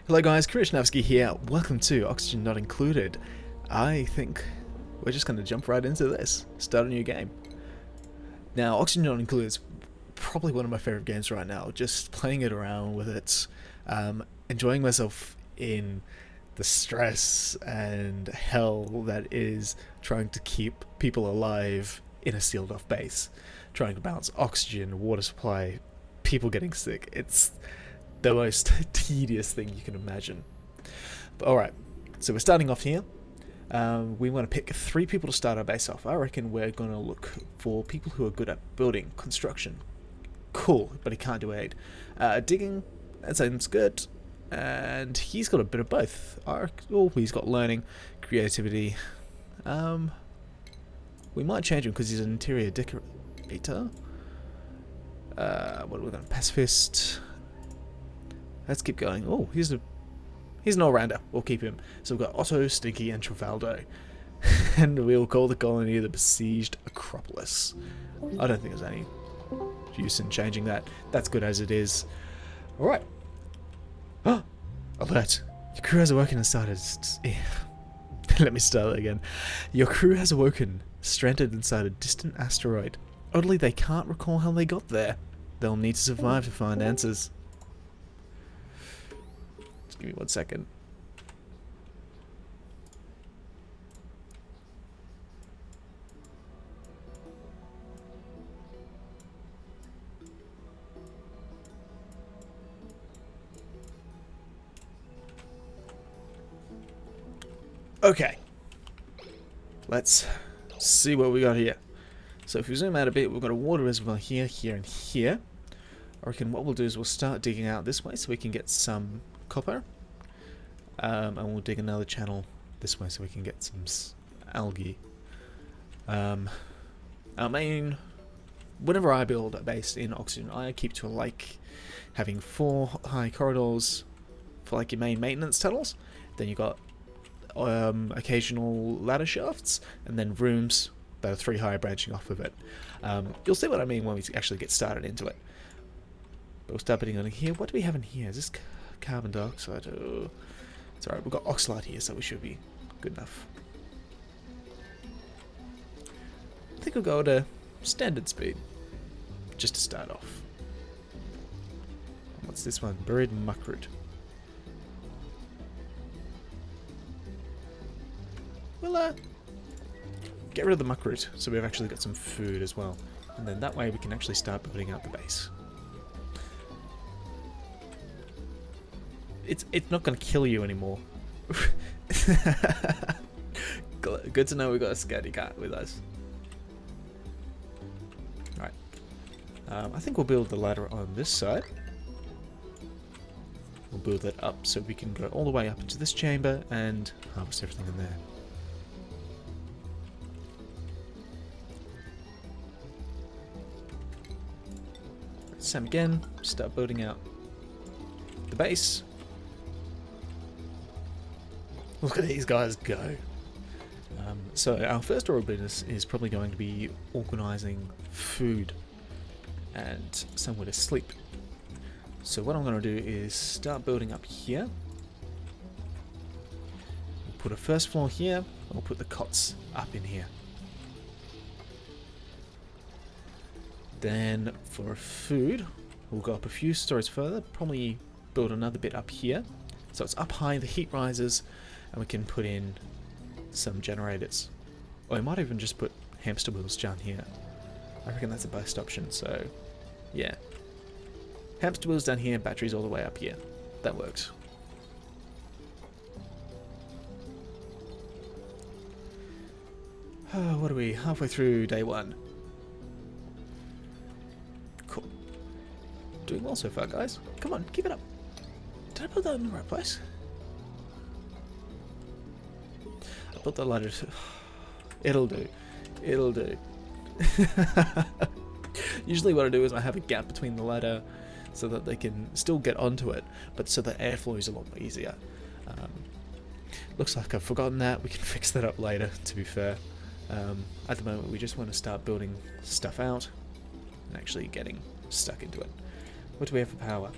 Hello guys, Krishnavsky here. Welcome to Oxygen Not Included. I think we're just going to jump right into this. Start a new game. Now, Oxygen Not Included is probably one of my favorite games right now. Just playing it around with it, enjoying myself in the stress and hell that is trying to keep people alive in a sealed off base. Trying to balance oxygen, water supply, people getting sick. It's the most tedious thing you can imagine. But alright, so we're starting off here. We want to pick 3 people to start our base off. I reckon we're going to look for people who are good at building, construction. Cool, but he can't do aid. Digging, that sounds good. And he's got a bit of both. He's got learning, creativity. We might change him because he's an interior decorator. What are we going to? Pacifist. Let's keep going. Oh, he's an all-rounder. We'll keep him. So we've got Otto, Stinky, and Trafaldo. And we'll call the colony the Besieged Acropolis. I don't think there's any use in changing that. That's good as it is. Alright. Alert. Your crew has awoken and started... Let me start that again. Your crew has awoken, stranded inside a distant asteroid. Oddly, they can't recall how they got there. They'll need to survive to find answers. Give me 1 second. Okay. Let's see what we got here. So if we zoom out a bit, we've got a water reservoir here, here, and here. I reckon what we'll do is we'll start digging out this way so we can get some copper. And we'll dig another channel this way so we can get some algae. Our main... Whenever I build a base in Oxygen, I keep to like having 4 high corridors for like your main maintenance tunnels. Then you got occasional ladder shafts, and then rooms that are 3 high branching off of it. You'll see what I mean when we actually get started into it. But we'll start putting on here. What do we have in here? Is this carbon dioxide? Oh, it's alright, we've got oxalate here, so we should be good enough. I think we'll go to standard speed, just to start off. What's this one? Buried muckroot. We'll get rid of the muckroot, so we've actually got some food as well. And then that way we can actually start building out the base. It's not going to kill you anymore. Good to know we've got a scaredy cat with us. Alright. I think we'll build the ladder on this side. We'll build it up so we can go all the way up into this chamber and harvest everything in there. Same again, start building out the base. Look at these guys go. So our first order of business is probably going to be organising food and somewhere to sleep. So what I'm going to do is start building up here. We'll put a first floor here, and we'll put the cots up in here. Then for food, we'll go up a few stories further, probably build another bit up here. So it's up high, the heat rises, and we can put in some generators. Or we might even just put hamster wheels down here. I reckon that's the best option, so yeah. Hamster wheels down here, batteries all the way up here. That works. Oh, what are we? Halfway through day 1. Cool. Doing well so far, guys. Come on, keep it up. Did I put that in the right place? I put the ladder. It'll do. It'll do. Usually what I do is I have a gap between the ladder so that they can still get onto it, but so that airflow is a lot more easier. Looks like I've forgotten that. We can fix that up later, to be fair. At the moment we just want to start building stuff out and actually getting stuck into it. What do we have for power?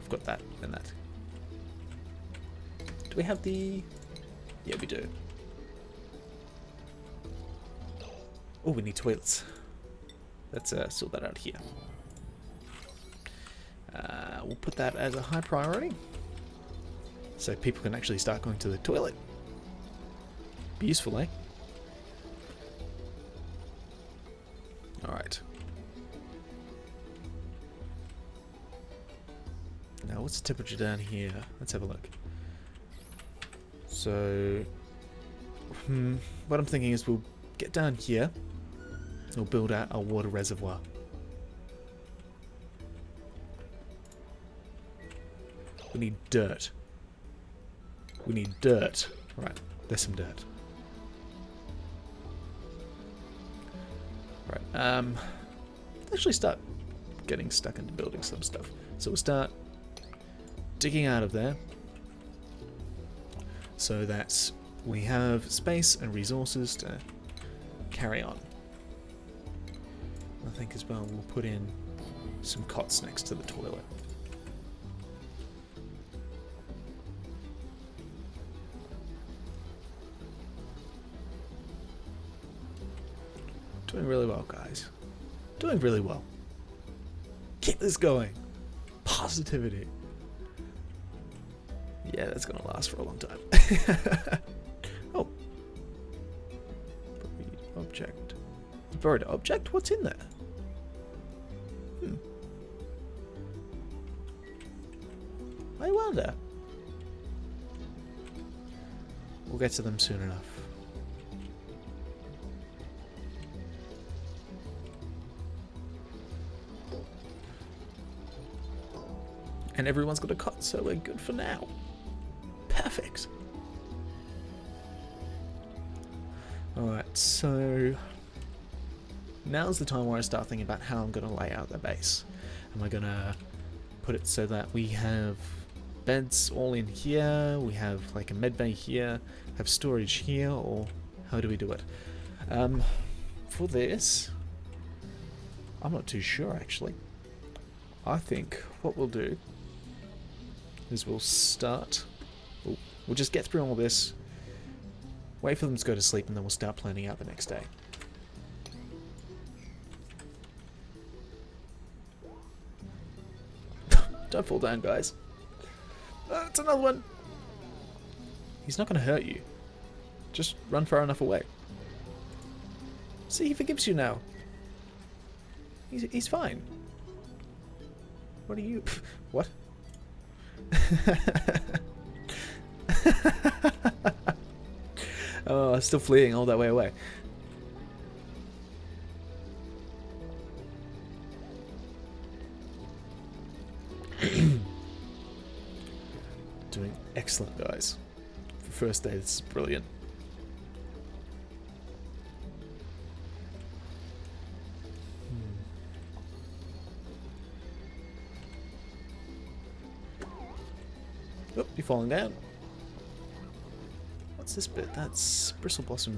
I've got that and that. Do we have the... Yeah, we do. Oh, we need toilets. Let's sort that out here. We'll put that as a high priority, so people can actually start going to the toilet. Be useful, eh? Alright. Now, what's the temperature down here? Let's have a look. So, what I'm thinking is we'll get down here. We'll build out a water reservoir. We need dirt. We need dirt. Right, there's some dirt. Right, let's actually start getting stuck into building some stuff. So we'll start digging out of there so that we have space and resources to carry on. I think as well we'll put in some cots next to the toilet. Doing really well, guys. Doing really well. Keep this going. Positivity. Yeah, that's gonna last for a long time. Oh. Buried object. Buried object? What's in there? I wonder. We'll get to them soon enough. And everyone's got a cot, so we're good for now. Perfect. Alright, so now's the time where I start thinking about how I'm going to lay out the base. Am I going to put it so that we have beds all in here, we have like a med bay here, have storage here, or how do we do it? For this, I'm not too sure actually. I think what we'll do is we'll start, we'll just get through all this, wait for them to go to sleep, and then we'll start planning out the next day. Don't fall down, guys. It's another one. He's not going to hurt you. Just run far enough away. See, he forgives you now. He's fine. What are you? What? Oh, still fleeing all that way away. Doing excellent, guys. For first day, this is brilliant. Oh, you're falling down. What's this bit? That's Bristle Blossom.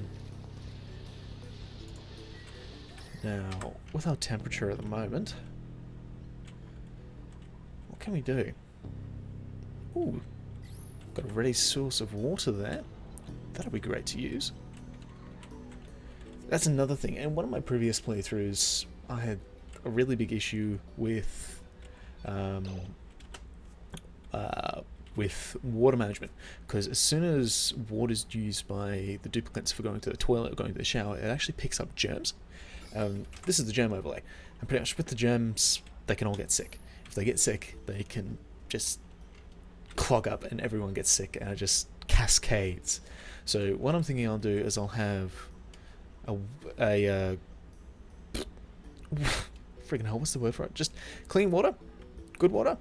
Now, with our temperature at the moment, what can we do? Ooh, got a ready source of water there. That'll be great to use. That's another thing. In one of my previous playthroughs, I had a really big issue with water management, because as soon as water is used by the duplicates for going to the toilet or going to the shower, it actually picks up germs. This is the germ overlay, and pretty much with the germs, they can all get sick. If they get sick, they can just clog up and everyone gets sick, and it just cascades. So what I'm thinking I'll do is I'll have a freaking hell, what's the word for it? Just clean water, good water.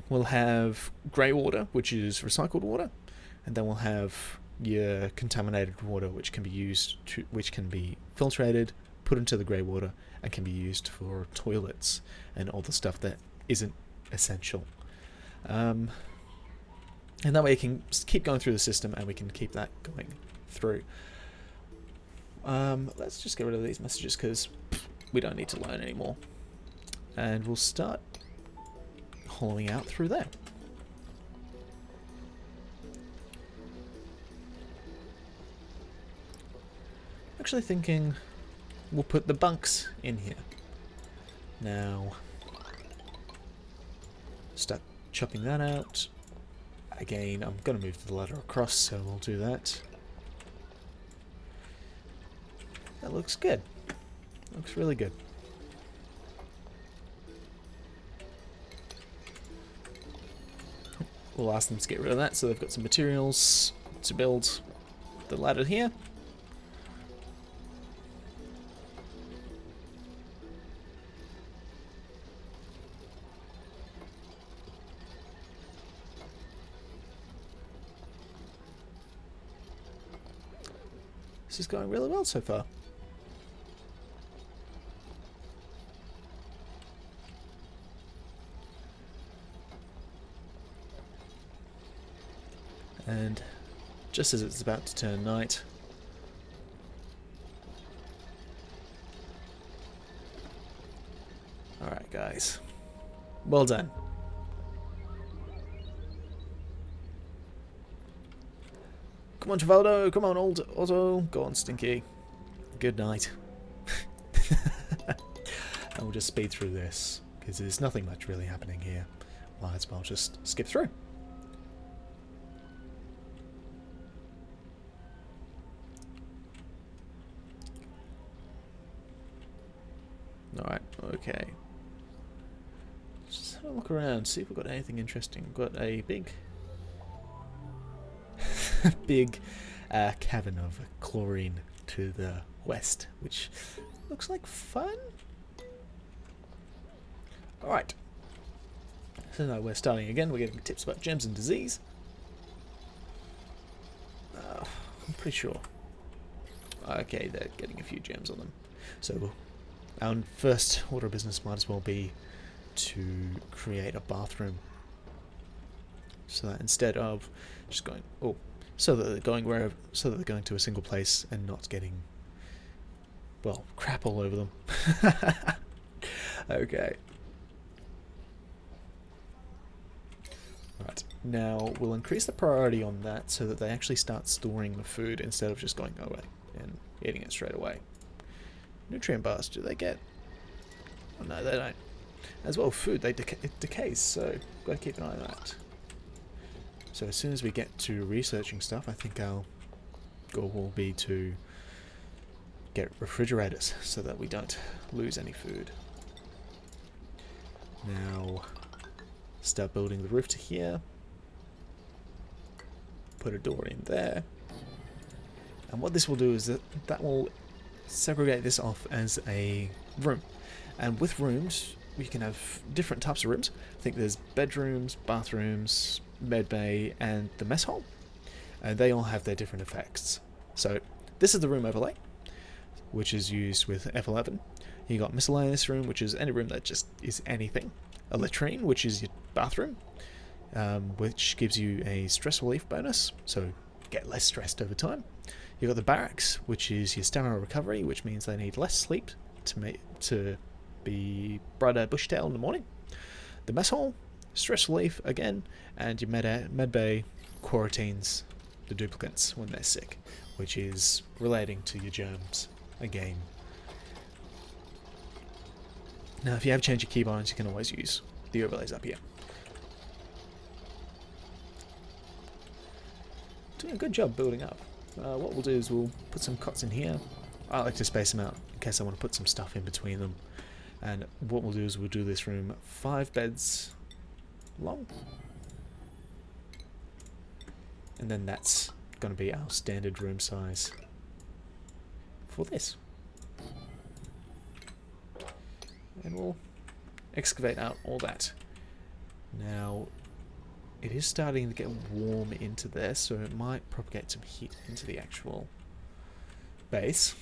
We'll have grey water, which is recycled water, and then we'll have your contaminated water, which can be used to, which can be filtrated, put into the grey water, and can be used for toilets and all the stuff that isn't essential. And that way you can keep going through the system, and we can keep that going through. Let's just get rid of these messages because we don't need to learn anymore, and we'll start hollowing out through there. actually thinking we'll put the bunks in here. Now, start chopping that out. Again, I'm going to move the ladder across, so we'll do that. That looks good. Looks really good. We'll ask them to get rid of that, so they've got some materials to build the ladder here. This is going really well so far. And just as it's about to turn night, alright guys, well done. Come on Travaldo, come on old Otto, go on Stinky, good night. And we'll just speed through this, because there's nothing much really happening here. Might as well just skip through. Alright, okay. Just have a look around, see if we've got anything interesting. We've got a big big cavern of chlorine to the west, which looks like fun. Alright. So now we're starting again. We're getting tips about gems and disease. I'm pretty sure. Okay, they're getting a few gems on them. So our first order of business might as well be to create a bathroom. So that instead of just going, so that they're going wherever, so that they're going to a single place and not getting, well, crap all over them. Okay. Right, now we'll increase the priority on that so that they actually start storing the food instead of just going away and eating it straight away. Nutrient bars, do they get? Oh no, they don't. As well, food, it decays, so gotta keep an eye on that. So as soon as we get to researching stuff, I think our goal will be to get refrigerators so that we don't lose any food. Now, start building the roof to here. Put a door in there. And what this will do is that will segregate this off as a room. And with rooms, we can have different types of rooms. I think there's bedrooms, bathrooms, med bay, and the mess hall. And they all have their different effects. So this is the room overlay, which is used with F11. You got miscellaneous room, which is any room that just is anything. A latrine, which is your bathroom, which gives you a stress relief bonus, so get less stressed over time. You got the barracks, which is your stamina recovery, which means they need less sleep to be brighter bushy tail in the morning. The mess hall, stress relief again, and your med bay quarantines the duplicates when they're sick, which is relating to your germs again. Now, if you have changed your keybinds, you can always use the overlays up here. Doing a good job building up. What we'll do is we'll put some cots in here. I like to space them out in case I want to put some stuff in between them. And what we'll do is we'll do this room 5 beds long. And then that's going to be our standard room size for this. And we'll excavate out all that. Now, it is starting to get warm into there, so it might propagate some heat into the actual base.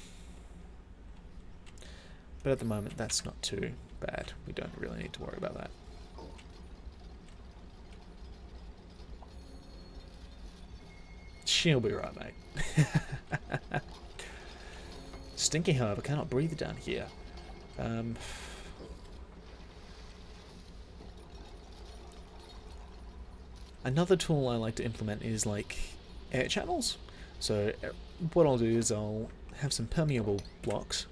But at the moment, that's not too bad. We don't really need to worry about that. She'll be right, mate. Stinky, however, cannot breathe down here. Another tool I like to implement is like air channels. So what I'll do is I'll have some permeable blocks,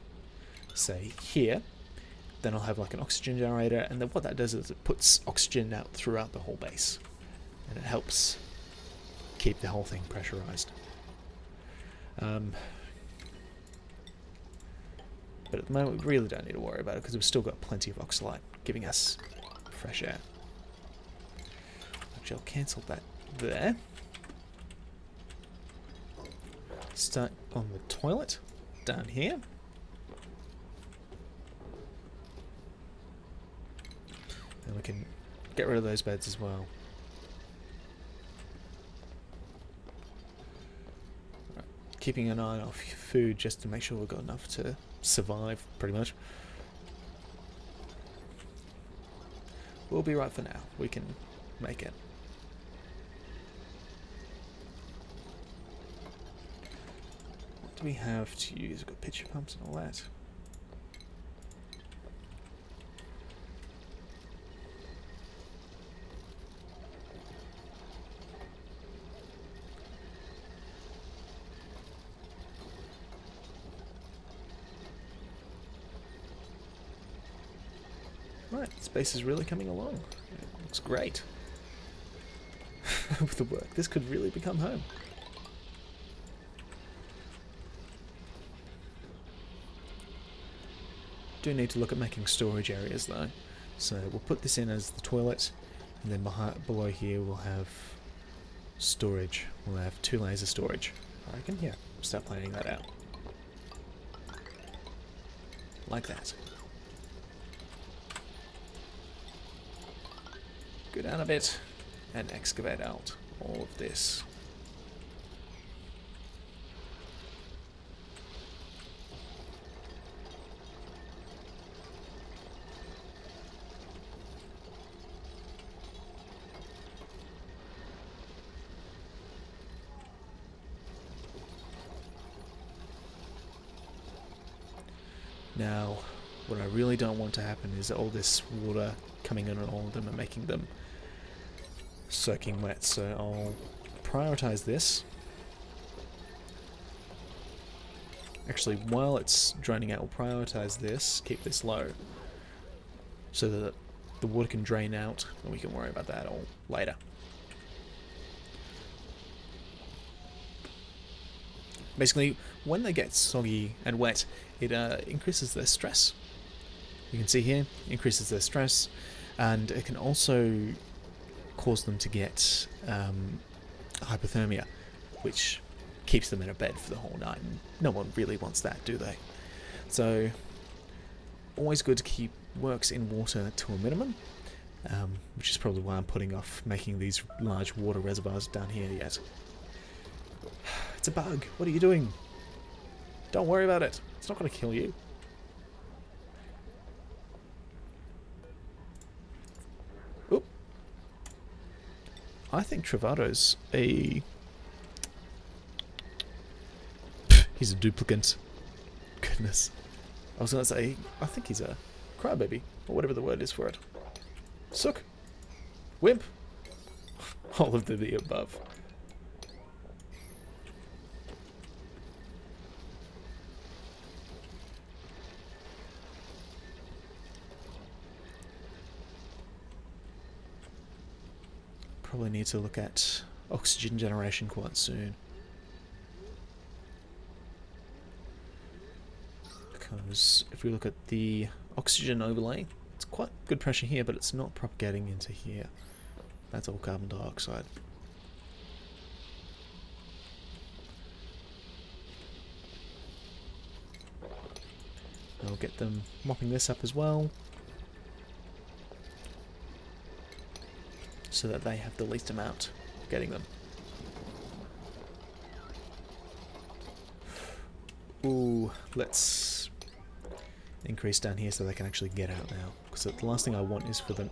say here. Then I'll have like an oxygen generator, and then what that does is it puts oxygen out throughout the whole base, and it helps keep the whole thing pressurized. But at the moment we really don't need to worry about it because we've still got plenty of oxalite giving us fresh air. Actually, I'll cancel that there. Start on the toilet down here. And we can get rid of those beds as well. Right. Keeping an eye off food just to make sure we've got enough to survive, pretty much. We'll be right for now. We can make it. What do we have to use? We've got pitcher pumps and all that. Right, space is really coming along. It looks great. With the work, this could really become home. Do need to look at making storage areas though. So we'll put this in as the toilet, and then below here we'll have storage. We'll have 2 layers of storage. I reckon, yeah, start planning that out. Like that. Go down a bit and excavate out all of this. Now, what I really don't want to happen is all this water coming in on all of them and making them soaking wet, so I'll prioritize this. Actually, while it's draining out, we'll prioritize this, keep this low, so that the water can drain out, and we can worry about that all later. Basically, when they get soggy and wet, it increases their stress. You can see here, increases their stress, and it can also cause them to get hypothermia, which keeps them in a bed for the whole night. And no one really wants that, do they? So, always good to keep works in water to a minimum, which is probably why I'm putting off making these large water reservoirs down here yet. It's a bug. What are you doing? Don't worry about it. It's not going to kill you. Oop. I think Travato's a... He's a duplicant. Goodness. I was going to say, I think he's a crybaby, or whatever the word is for it. Sook. Wimp. All of the above. Probably need to look at oxygen generation quite soon. Because if we look at the oxygen overlay, it's quite good pressure here, but it's not propagating into here. That's all carbon dioxide. I'll get them mopping this up as well, so that they have the least amount of getting them. Ooh, let's increase down here so they can actually get out now, because the last thing I want is for them